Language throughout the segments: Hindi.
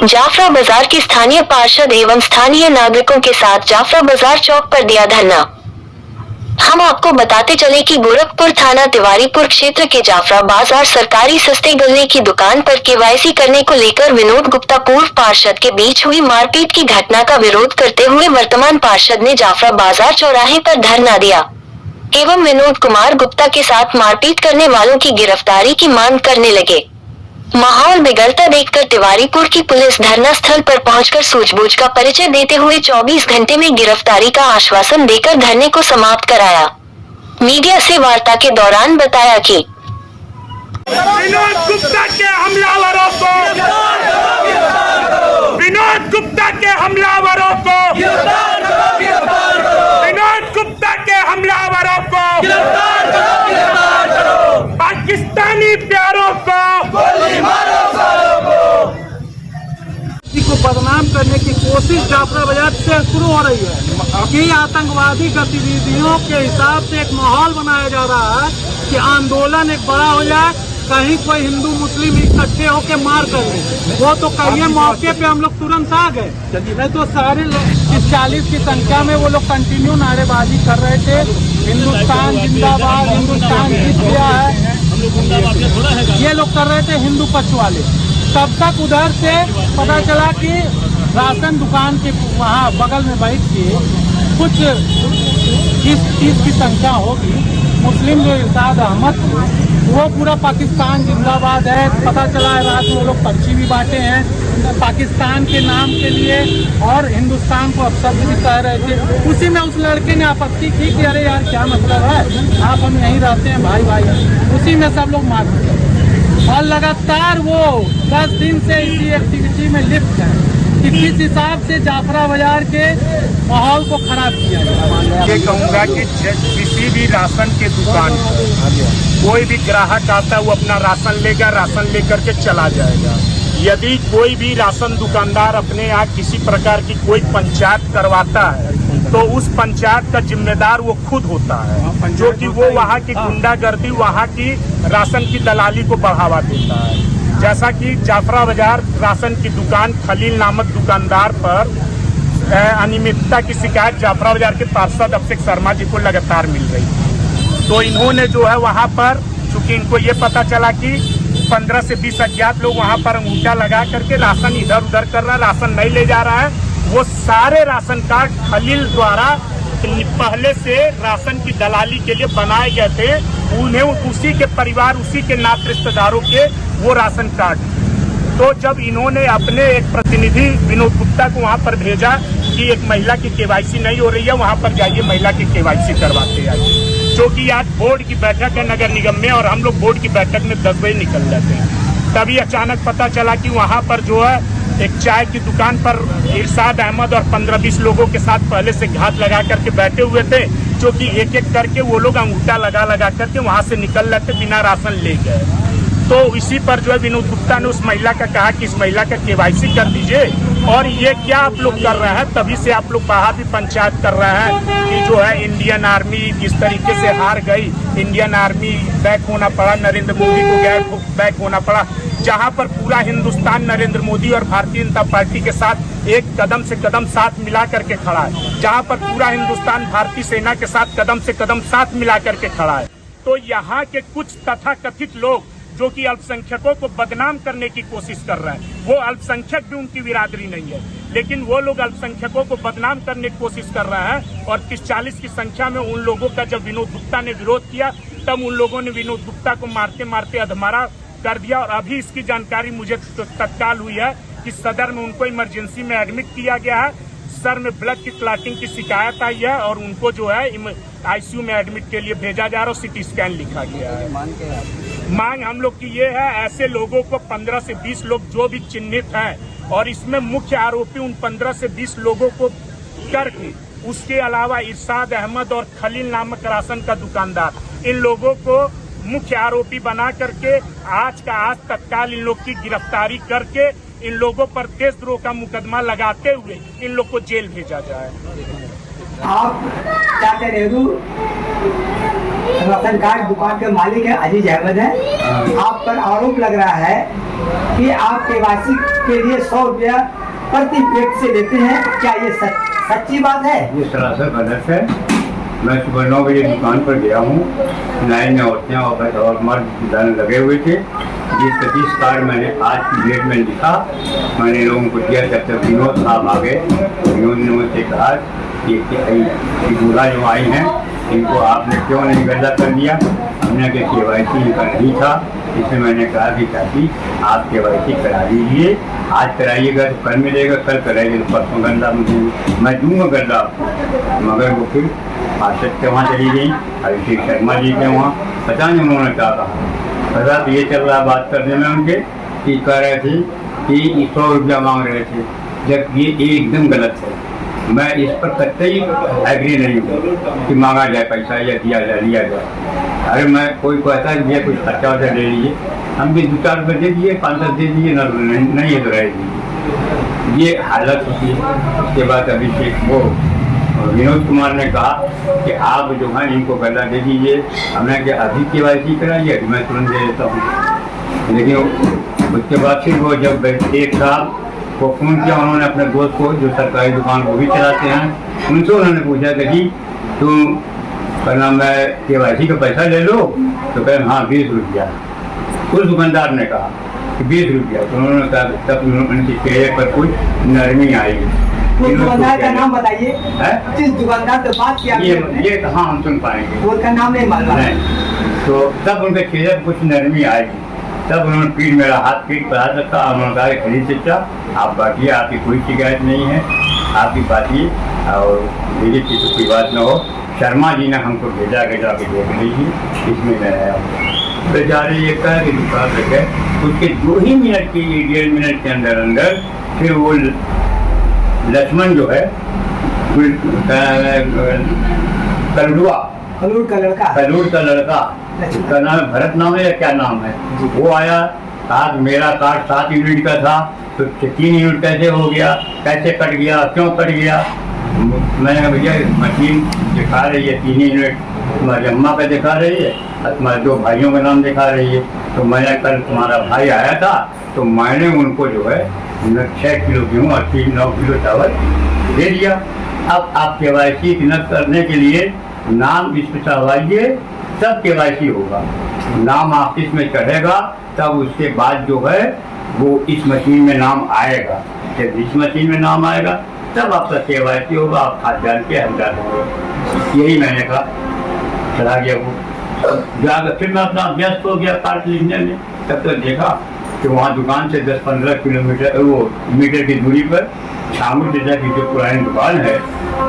जाफरा बाजार की स्थानीय पार्षद एवं स्थानीय नागरिकों के साथ जाफरा बाजार चौक पर दिया धरना। हम आपको बताते चले कि गोरखपुर थाना तिवारीपुर क्षेत्र के जाफरा बाजार सरकारी सस्ते गल्ले की दुकान पर केवाईसी करने को लेकर विनोद गुप्ता पूर्व पार्षद के बीच हुई मारपीट की घटना का विरोध करते हुए वर्तमान पार्षद ने जाफरा बाजार चौराहे पर धरना दिया एवं विनोद कुमार गुप्ता के साथ मारपीट करने वालों की गिरफ्तारी की मांग करने लगे। माहौल बिगड़ता देखकर तिवारीपुर की पुलिस धरना स्थल पर पहुंचकर सूझबूझ का परिचय देते हुए 24 घंटे में गिरफ्तारी का आश्वासन देकर धरने को समाप्त कराया। मीडिया से वार्ता के दौरान बताया कि विनोद गुप्ता के हमलावरों को विनोद गुप्ता के हमलावरों को विनोद गुप्ता के हमलावरों को पाकिस्तानी प्यारों को बदनाम करने की कोशिश जाफरा बाजार से शुरू हो रही है कि आतंकवादी गतिविधियों के हिसाब से एक माहौल बनाया जा रहा है कि आंदोलन एक बड़ा हो जाए, कहीं कोई हिंदू मुस्लिम इकट्ठे होकर मार कर ले। वो तो कहिए मौके पे हम लोग तुरंत आ गए, नहीं तो सारे लोग 40 की संख्या में वो लोग कंटिन्यू नारेबाजी कर रहे थे, हिंदुस्तान जिंदाबाद, हिंदुस्तान जीत गया है, ये लोग कर रहे थे हिंदू पक्ष वाले। तब तक उधर से पता चला कि राशन दुकान के वहाँ बगल में बैठ के कुछ 30 की संख्या होगी मुस्लिम जो इरशाद अहमद वो पूरा पाकिस्तान जिंदाबाद है। पता चला है रात में वो लोग पर्ची भी बांटे हैं पाकिस्तान के नाम के लिए और हिंदुस्तान को अपशब्द भी कह रहे थे। उसी में उस लड़के ने आपत्ति की कि अरे यार क्या मतलब है, आप हम यहीं रहते हैं भाई भाई। उसी में सब लोग मार दिए और लगातार वो 10 दिन से इसी एक्टिविटी में लिप्त है कि किस हिसाब से जाफरा बाजार के माहौल को खराब किया जाए। ये कहूँगा कि किसी भी राशन के दुकान कोई भी ग्राहक आता है वो अपना राशन लेगा, राशन लेकर के चला जाएगा। यदि कोई भी राशन दुकानदार अपने यहाँ किसी प्रकार की कोई पंचायत करवाता है तो उस पंचायत का जिम्मेदार वो खुद होता है, जो कि वो वहाँ की गुंडागर्दी, वहाँ की राशन की दलाली को बढ़ावा देता है। जैसा कि जाफरा बाजार राशन की दुकान खलील नामक दुकानदार पर अनियमितता की शिकायत जाफरा बाजार के पार्षद अभिषेक शर्मा जी को लगातार मिल रही थी, तो इन्होंने जो है वहाँ पर, चूंकि इनको ये पता चला कि 15 से 20 अज्ञात लोग वहाँ पर अंगूठा लगा करके राशन इधर उधर कर रहा है, राशन नहीं ले जा रहा है। वो सारे राशन कार्ड खलील द्वारा पहले से राशन की दलाली के लिए बनाए गए थे, उन्हें उसी के परिवार, उसी के नाते रिश्तेदारों के वो राशन कार्ड। तो जब इन्होंने अपने एक प्रतिनिधि विनोद गुप्ता को वहाँ पर भेजा कि एक महिला की केवाईसी नहीं हो रही है, वहाँ पर जाइए महिला की केवाईसी करवाते आइए, जो कि आज बोर्ड की बैठक है नगर निगम में और हम लोग बोर्ड की बैठक में 10 बजे निकल जाते हैं। तभी अचानक पता चला कि वहाँ पर जो है एक चाय की दुकान पर इरशाद अहमद और 15-20 लोगों के साथ पहले से घात लगा करके बैठे हुए थे, जो कि एक एक करके वो लोग अंगूठा लगा करके वहाँ से निकल रहे थे, बिना राशन ले गए। तो इसी पर जो है विनोद गुप्ता ने उस महिला का कहा कि इस महिला का केवाईसी कर दीजिए, और ये क्या आप लोग कर रहे हैं, तभी से आप लोग बाहर भी पंचायत कर रहे हैं कि जो है इंडियन आर्मी जिस तरीके से हार गई, इंडियन आर्मी बैक होना पड़ा, नरेंद्र मोदी को बैक होना पड़ा, जहां पर पूरा हिंदुस्तान नरेंद्र मोदी और भारतीय जनता पार्टी के साथ एक कदम से कदम साथ मिला करके खड़ा है, जहां पर पूरा हिंदुस्तान भारतीय सेना के साथ कदम से कदम साथ मिला करके खड़ा है। तो यहाँ के कुछ तथाकथित लोग जो कि अल्पसंख्यकों को बदनाम करने की कोशिश कर रहे हैं, वो अल्पसंख्यक भी उनकी बिरादरी नहीं है, लेकिन वो लोग अल्पसंख्यकों को बदनाम करने की कोशिश कर रहे हैं। और 30-40 की संख्या में उन लोगों का जब विनोद गुप्ता ने विरोध किया, तब उन लोगों ने विनोद गुप्ता को मारते मारते अधमरा कर दिया। और अभी इसकी जानकारी मुझे तत्काल हुई है कि सदर में उनको इमरजेंसी में एडमिट किया गया है, सर में ब्लड की क्लॉटिंग की शिकायत आई है और उनको जो है आईसीयू में एडमिट के लिए भेजा जा रहा है, सीटी स्कैन लिखा गया है। मांग हम लोग की ये है, ऐसे लोगों को 15 से 20 लोग जो भी चिन्हित हैं और इसमें मुख्य आरोपी उन 15 से 20 लोगों को करके, उसके अलावा इरशाद अहमद और खलील नामक राशन का दुकानदार, इन लोगों को मुख्य आरोपी बना करके आज का आज तत्काल इन लोग की गिरफ्तारी करके इन लोगों पर देशद्रोह का मुकदमा लगाते हुए इन लोग को जेल भेजा जाए। आप चाचा नेहरू राशन कार्ड दुकान के मालिक है, अजीज अहमद है। आप पर आरोप लग रहा है कि आप केवाईसी के लिए 100 रुपया प्रति व्यक्ति से लेते हैं, क्या ये सच्ची बात है? ये सरासर गलत है। मैं सुबह 9 बजे दुकान पर गया हूँ, लाइन में औरतें और मर्द लगे हुए थे। जिस सतीश कार्ड मैंने आज की डेट में लिखा, मैंने लोगों को दिया। जब तक विनोद साहब आ गए, विनोद ने मुझसे कहा कि दूल्हा जो आई हैं इनको आपने क्यों नहीं गद्दा कर दिया। हमने के KYC इनका नहीं था, इसलिए मैंने कहा कि चाची आप KYC करा दीजिए, आज कराइएगा तो कल मिलेगा, कल कराइएगा तो परसों गद्दा मैं दूँगा गद्दा आपको। मगर वो फिर पार्षद के वहाँ चली गई, अभिषेक शर्मा जी के वहाँ, पता नहीं उन्होंने क्या कहा। पता तो ये चल रहा बात करने में उनके कि कह रहे थे कि 100 रुपया मांग रहे थे, जब ये एकदम गलत है। मैं इस पर कतई एग्री नहीं हूँ कि मांगा जाए पैसा या दिया जाए लिया जाए। अरे मैं कोई कहता है भैया कुछ खर्चा वर्चा ले लीजिए, हम भी 2-4 रुपये दे दीजिए, 5-10 दे दीजिए, नहीं है तो रह दीजिए। ये हालत होती है। उसके बाद अभिषेक वो विनोद कुमार ने कहा कि आप जो है इनको गद्दा दे दीजिए। हमने क्या अभी KYC कराइए, मैं तुरंत दे देता हूँ। लेकिन उसके बाद फिर वो जब एक साहब को फ़ोन किया उन्होंने अपने दोस्त को, जो सरकारी दुकान वो भी चलाते हैं, उनसे उन्होंने पूछा कि जी तुम कहना मैं KYC का पैसा ले लो, तो कहें हाँ 20 रुपया। उस दुकानदार ने कहा कि 20 रुपया, तो उन्होंने कहा तब उनके चेहरे पर कुछ नरमी आएगी। उस दुकानदार का नाम बताइए, जिस दुकानदार से बात किया ये कहाँ हम सुन पाएंगे, उसका नाम नहीं मालूम है। तो तब उनके चेहरे पर कुछ नरमी आएगी। तब उन्होंने पीठ मेरा हाथ पीठ पर हाथ रखा, उन्होंने कहा कि खरीद चचा आप बांटिए, आपकी कोई शिकायत नहीं है, आपकी बांटिए और मेरी किसी कोई बात न हो। शर्मा जी ने हमको भेजा के जाके देख लीजिए, इसमें मैं आया बेचारे ये कहा कि दुकान रखे। उसके 2 ही मिनट के 1.5 मिनट के अंदर अंदर फिर वो लक्ष्मण जो है कलूर का लड़का, उसका नाम भरत नाम है या क्या नाम है, वो आया। कहा मेरा कार्ड 7 यूनिट का था तो 3 यूनिट कैसे हो गया, कैसे कट गया, क्यों कट गया। मैंने कहा भैया मशीन दिखा रही है 3 यूनिट, तुम्हारी अम्मा का दिखा रही है और तुम्हारे 2 भाइयों का नाम दिखा रही है। तो मैंने कल तुम्हारा भाई आया था तो मैंने उनको जो है 6 किलो गेहूँ और 9 किलो चावल दे दिया। अब आप KYC न करने के लिए नाम इस पर चढ़वाइए, तब KYC होगा। नाम ऑफिस में चढ़ेगा तब उसके बाद जो है वो इस मशीन में नाम आएगा। जब इस मशीन में नाम आएगा तब आपका KYC होगा, आप खाद डाल के हम डालेंगे। यही मैंने कहा, चला गया वो जाकर। फिर मैं अपना व्यस्त हो गया कार्ड लिखने में। तब तक देखा कि वहाँ दुकान से 10-15 किलोमीटर वो मीटर की दूरी पर शामू चाचा की जो पुरानी दुकान है,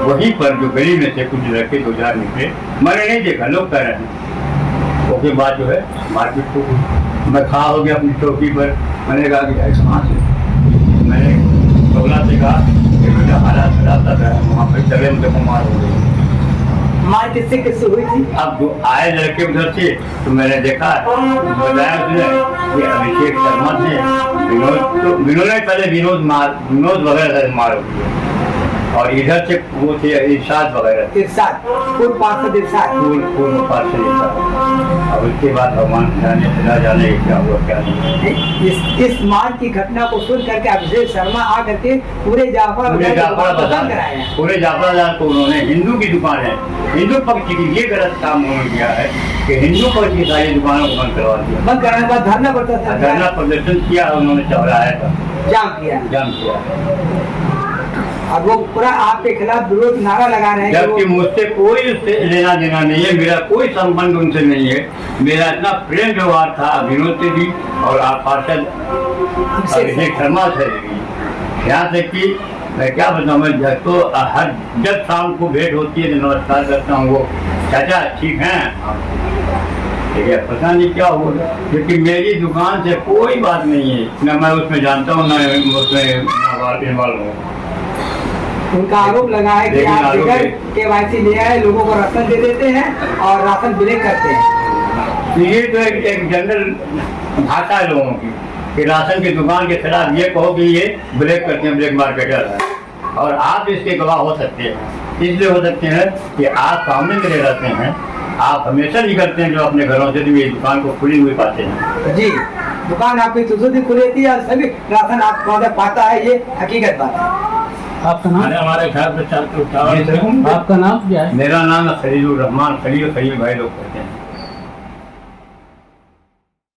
वहीं पर जो गली में से कुछ लड़के 2-4 निकले, मैंने नहीं देखा, लोग कह रहे हैं। उसके बाद जो है मार्केट को मैं खड़ा हो गया अपनी चौकी पर। मैंने कहा कि कहाँ से, मैंने बगला से कहा कि मेरा हालात खराब था, वहाँ पर चले मुझे बीमार हो गई। मार किससे हुई थी? अब जो आए लड़के उधर से तो मैंने देखा, बताया उसने कि अभिषेक शर्मा से विनोद ने पहले विनोद वगैरह मार हुई है और इधर से वो थे इरशाद वगैरह, पूर्व पार्षद और उसके बाद भगवान जाने क्या हुआ क्या नहीं। इस मार की घटना को सुन करके अभिषेक शर्मा आ करके पूरे जाफरा बाजार को उन्होंने, हिंदू की दुकान है, हिंदू पक्ष की, ये गलत काम उन्होंने किया है कि हिंदू पक्ष की सारी दुकानों को बंद करवा दिया। बंद कराने के बाद धरना प्रदर्शन किया, उन्होंने चौराया था, जाम किया। और वो पूरा आपके खिलाफ विरोध नारा लगा रहे हैं। जबकि मुझसे कोई उससे लेना देना नहीं है, मेरा कोई संबंध उनसे नहीं है। मेरा इतना प्रेम व्यवहार था विनोद से भी और आप पार्षद अभिषेक शर्मा से भी। यहाँ से कि मैं क्या बताऊँ, मैं तो हर जब शाम को भेंट होती है तो नमस्कार करता हूँ, वो चाचा ठीक हैं, ठीक पता नहीं क्या होगा, क्योंकि मेरी दुकान से कोई बात नहीं है, न मैं उसमें जानता हूँ न उसमें इन्वॉल्व हूँ। उनका आरोप लगा है कि आप KYC ले आए, लोगों को राशन दे देते हैं और राशन ब्लैक करते हैं। ये तो एक जनरल भाषा है लोगों की कि राशन की दुकान के खिलाफ ये कहो कि ये ब्लैक करते हैं, ब्लैक मार्केटर है, और आप इसके गवाह हो सकते हैं। इसलिए हो सकते हैं कि आप सामने मेरे रहते हैं, आप हमेशा निकलते हैं जो अपने घरों से, तो मेरी दुकान को खुली हुई पाते हैं। जी, दुकान आपकी सुसुदी खुली थी और सभी राशन आप वहाँ पाता है, ये हकीकत बात है। आपका नाम? हमारे घर पे चल के जी सर। आपका नाम क्या है? मेरा नाम खलीलुर रहमान, खलील भाई लोग कहते हैं।